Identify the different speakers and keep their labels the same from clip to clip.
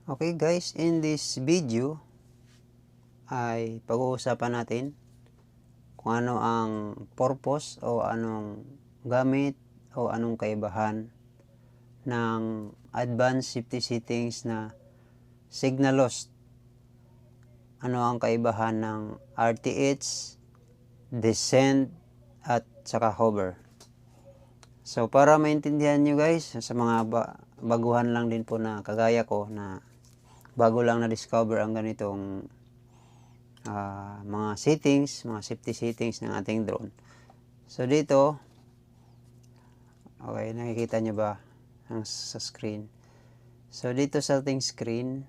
Speaker 1: Okay guys, in this video ay pag-uusapan natin kung ano ang purpose o anong gamit o anong kaibahan ng advanced safety settings na signal loss. Ano ang kaibahan ng RTH, descent at saka hover. So para maintindihan nyo guys, sa mga baguhan lang din po na kagaya ko na bago lang na-discover ang ganitong mga settings, mga safety settings ng ating drone. So dito, okay, nakikita nyo ba sa screen? So dito sa ating screen,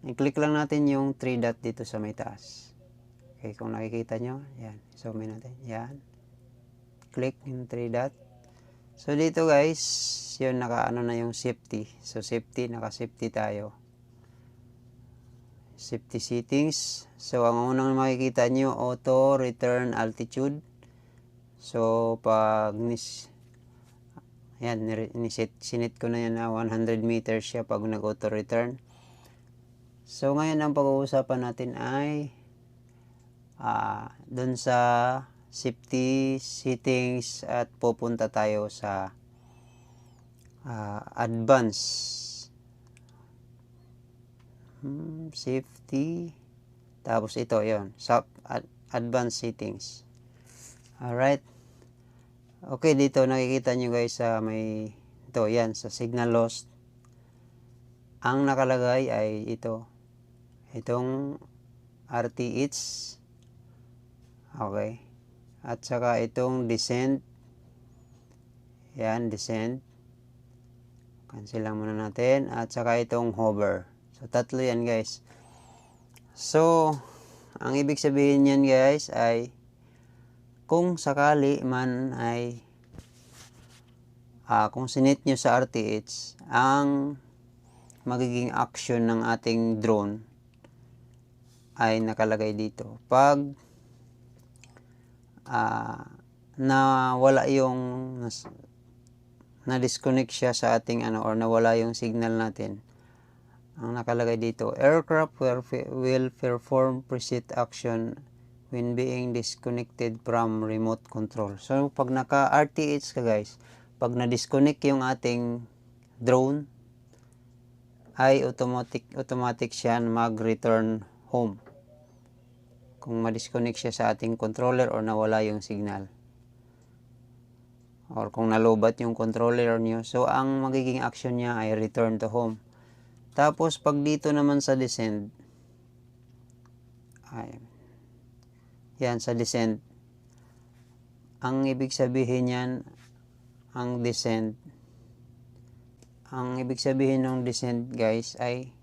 Speaker 1: i-click lang natin yung 3 dot dito sa may taas. Okay, kung nakikita nyo, yan, zoom in natin, yan. Click yung 3 dot. So dito guys, yun naka-ano na yung safety. So safety, naka-safety tayo. Safety settings. So ang unang makikita nyo, auto return altitude. So pag yan, sinit ko na yan na 100 meters siya pag nag-auto return. So ngayon ang pag-uusapan natin ay dun sa safety settings at pupunta tayo sa advanced safety, tapos ito yon advanced settings. Alright, okay, dito nakikita nyo guys sa may ito, yan, sa signal loss ang nakalagay ay itong RTH, okay, at saka itong descent, yan, descent, cancel lang muna natin, at saka itong hover. So tatlo yan guys. So ang ibig sabihin yan guys ay kung sakali man ay kung sinit nyo sa RTH, ang magiging action ng ating drone ay nakalagay dito. Pag nawala yung na-disconnect siya sa ating or nawala yung signal natin, ang nakalagay dito, aircraft will perform preset action when being disconnected from remote control. So pag naka-RTH ka guys, pag na-disconnect yung ating drone, ay automatic siya mag-return home. Kung ma-disconnect siya sa ating controller or nawala yung signal. Or kung nalobat yung controller nyo, so ang magiging action niya ay return to home. Tapos pag dito naman sa descent, yan sa descent, ang ibig sabihin yan, ang ibig sabihin ng descent guys ay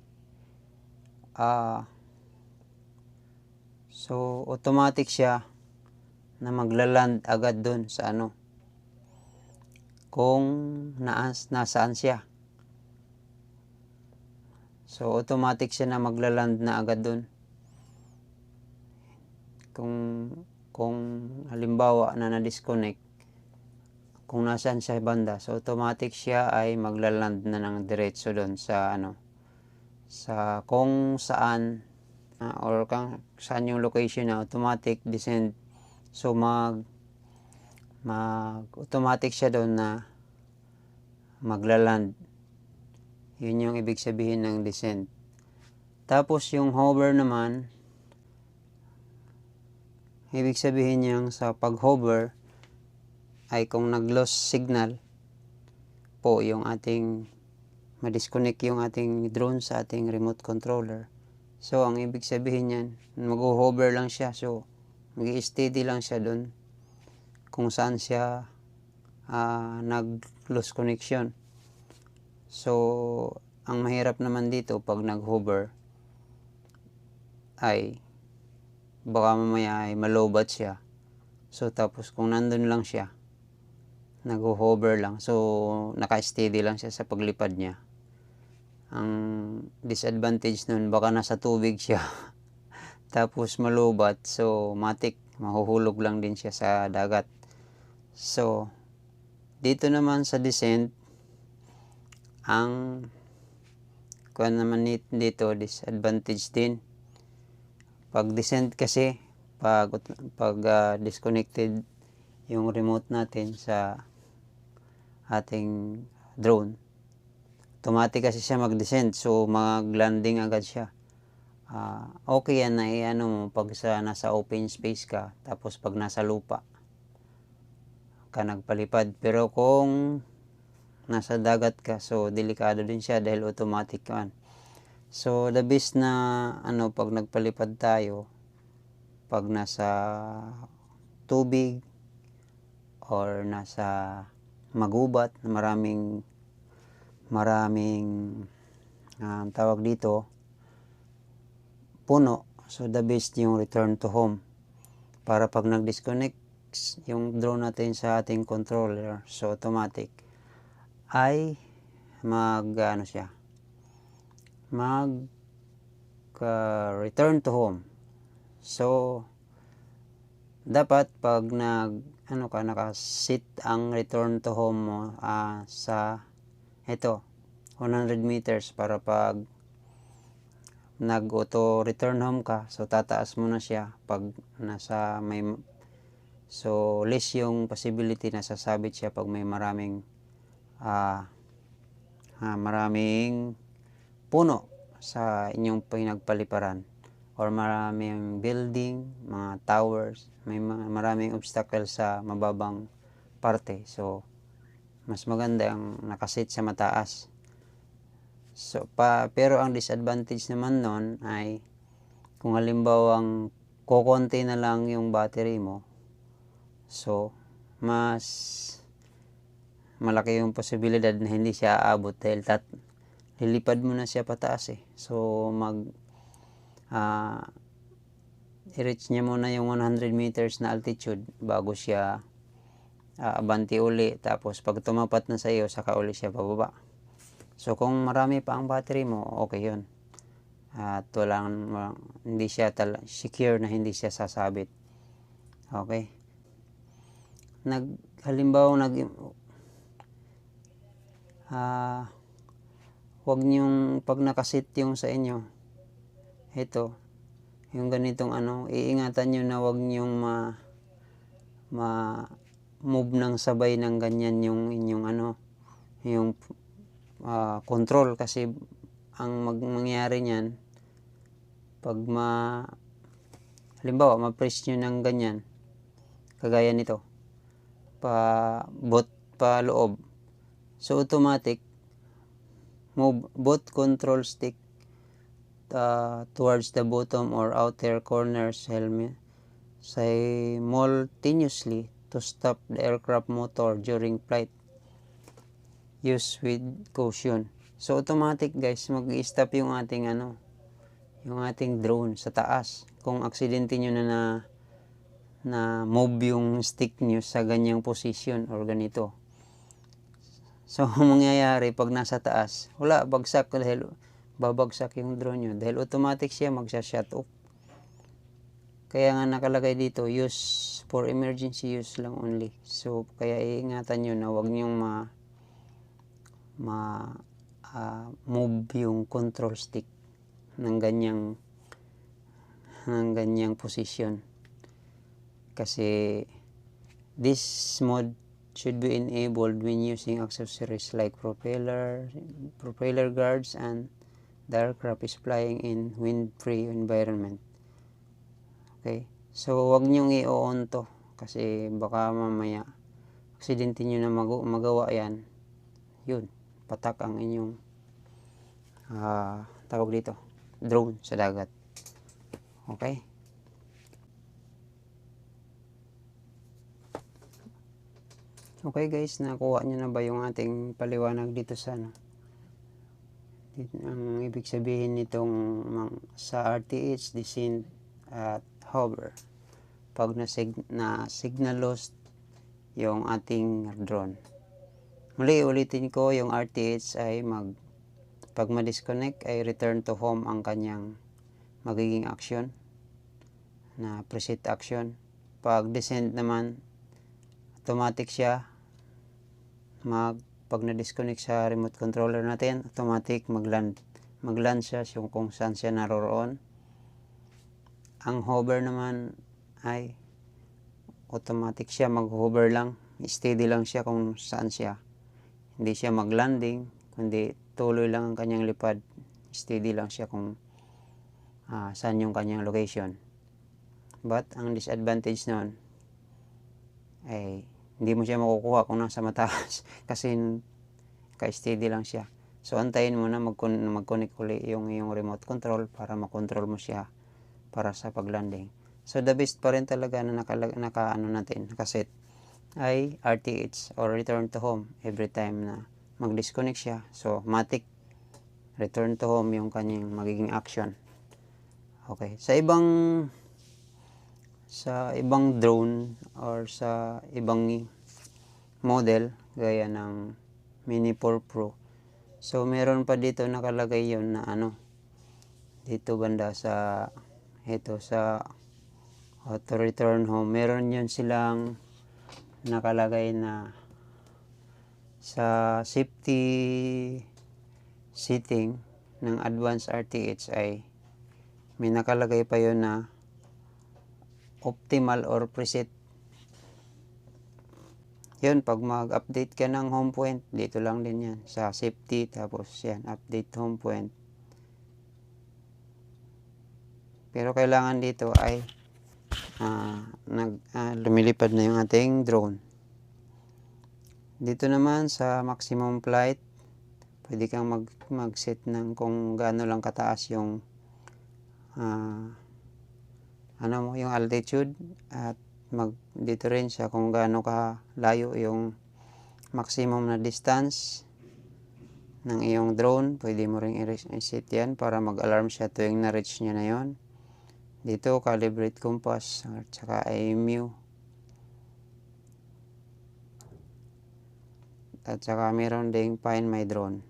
Speaker 1: so automatic siya na maglaland agad dun sa kung nasaan siya. So automatic siya na maglaland na agad dun. Kung halimbawa na-disconnect, kung nasaan siya banda, so automatic siya ay maglaland na ng diretso doon sa sa kung saan or saan yung location na automatic descent. So automatic siya doon na maglaland. Yun yung ibig sabihin ng descent. Tapos yung hover naman, ibig sabihin niyang sa pag-hover ay kung nag-loss signal po yung ating ma-disconnect yung ating drone sa ating remote controller. So ang ibig sabihin niyan, mag-hover lang siya. So mag-steady lang siya doon kung saan siya nag-loss connection. So ang mahirap naman dito pag nag-hover ay baka mamaya ay malobat siya. So tapos kung nandun lang siya, nag-hover lang, so naka-steady lang siya sa paglipad niya. Ang disadvantage nun, baka nasa tubig siya tapos malobat, so mahuhulog lang din siya sa dagat. So dito naman sa descent, ang kuan naman dito, disadvantage din. Pag descent kasi, pag disconnected yung remote natin sa ating drone, automatic kasi siya mag-descend, so mag-landing agad siya. Okay yan na ano mo pag nasa open space ka, tapos pag nasa lupa ka nagpalipad. Pero kung nasa dagat ka, so delikado din siya dahil automatic yan. So the best na ano pag nagpalipad tayo, pag nasa tubig or nasa magubat na maraming tawag dito, puno. So the best yung return to home para pag nag-disconnect yung drone natin sa ating controller, so automatic ay return to home. So dapat pag nakasit ang return to home mo sa 100 meters, para pag nag-auto return home ka, so tataas mo na siya pag nasa so less yung possibility na sasabit siya pag may maraming puno sa inyong pinagpaliparan or maraming building, mga towers, may maraming obstacle sa mababang parte. So mas maganda ang nakasit sa mataas. So pero ang disadvantage naman nun ay kung halimbawa kokonti na lang yung battery mo, so mas malaki yung posibilidad na hindi siya aabot dahil lilipad mo na siya pataas So i-reach niya muna yung 100 meters na altitude bago siya abanti uli, tapos pag tumapat na sa iyo saka uli siya pababa. So kung marami pa ang battery mo, okay yun. At hindi siya secure na hindi siya sasabit. Okay. Huwag niyong pag nakasit yung sa inyo, yung ganitong iingatan nyo na huwag niyong move ng sabay ng ganyan yung inyong yung control, kasi ang mangyayari niyan pag halimbawa ma-press nyo ng ganyan kagaya nito pa loob, so automatic move both control stick towards the bottom or outer corners helmet simultaneously to stop the aircraft motor during flight. Use with caution. So automatic guys, mag-i-stop yung ating yung ating drone sa taas kung aksidente nyo na move yung stick nyo sa ganyang position or ganito. So mangyayari pag nasa taas, bagsak dahil babagsak yung drone nyo dahil automatic siya magsa-shut off. Kaya nga nakalagay dito, use for emergency use lang only. So kaya iingatan nyo na huwag nyong move yung control stick ng ganyang position, kasi this mode should be enabled when using accessories like propeller guards and the aircraft is flying in wind-free environment. Okay, so wag nyong i-on to kasi baka mamaya aksidente nyo na magawa yan, yun, patak ang inyong tawag dito, drone sa dagat. Okay, okay guys, nakuha nyo na ba yung ating paliwanag dito sa ang ibig sabihin nitong sa RTH descent at hover pag na signal lost yung ating drone. Muli ulitin ko, yung RTH ay pag ma-disconnect ay return to home ang kanyang magiging action na preset action. Pag descent naman, automatic siya pag na-disconnect sa remote controller natin, automatic mag-land mag-land siya kung saan siya naroroon. Ang hover naman ay automatic siya, mag-hover lang, steady lang siya kung saan siya. Hindi siya mag-landing, kundi tuloy lang ang kanyang lipad, steady lang siya kung saan yung kanyang location. But ang disadvantage noon ay hindi mo siya makukuha kung nasa mataas kasi ka-steady lang siya. So antayin mo na mag-connect uli yung remote control para makontrol mo siya para sa pag-landing. So the best pa rin talaga na nakaset ay RTH or return to home every time na mag-disconnect siya. So matic return to home yung kanyang magiging action. Okay, sa ibang drone or sa ibang model gaya ng Mini 4 Pro. So meron pa dito nakalagay yon na dito banda sa auto return home. Meron yun silang nakalagay na sa safety setting ng advanced RTH ay may nakalagay pa yun na optimal or preset. Yun, pag mag-update ka ng home point, dito lang din yan sa safety, tapos yan, update home point. Pero kailangan dito ay lumilipad na yung ating drone. Dito naman sa maximum flight, pwede kang mag-set ng kung gaano lang kataas yung yung altitude, at dito rin siya kung gaano ka layo yung maximum na distance ng iyong drone. Pwede mo ring i-set yan para mag-alarm siya tuwing na-reach niya na yon. Dito, calibrate compass at saka IMU. At saka meron ding find my drone.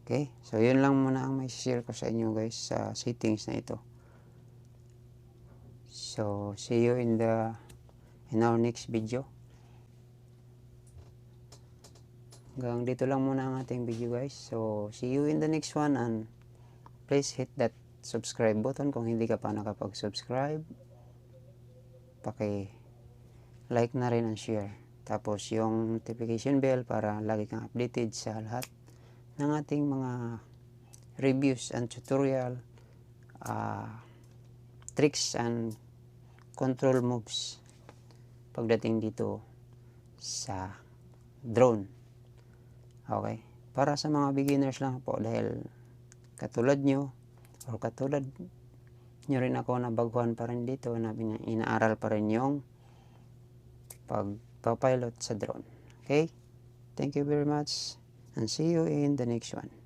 Speaker 1: Okay, so yun lang muna ang may share ko sa inyo guys sa settings na ito. So, see you in our next video. Hanggang dito lang muna ang ating video guys. So, see you in the next one, and please hit that subscribe button kung hindi ka pa nakapag-subscribe. Paki-like na rin and share. Tapos yung notification bell para lagi kang updated sa lahat ng ating mga reviews and tutorial, tricks and control moves pagdating dito sa drone. Okay? Para sa mga beginners lang po, dahil katulad nyo rin ako, na baguhan pa rin dito, na inaaral pa rin yung pagpapilot sa drone. Okay? Thank you very much and see you in the next one.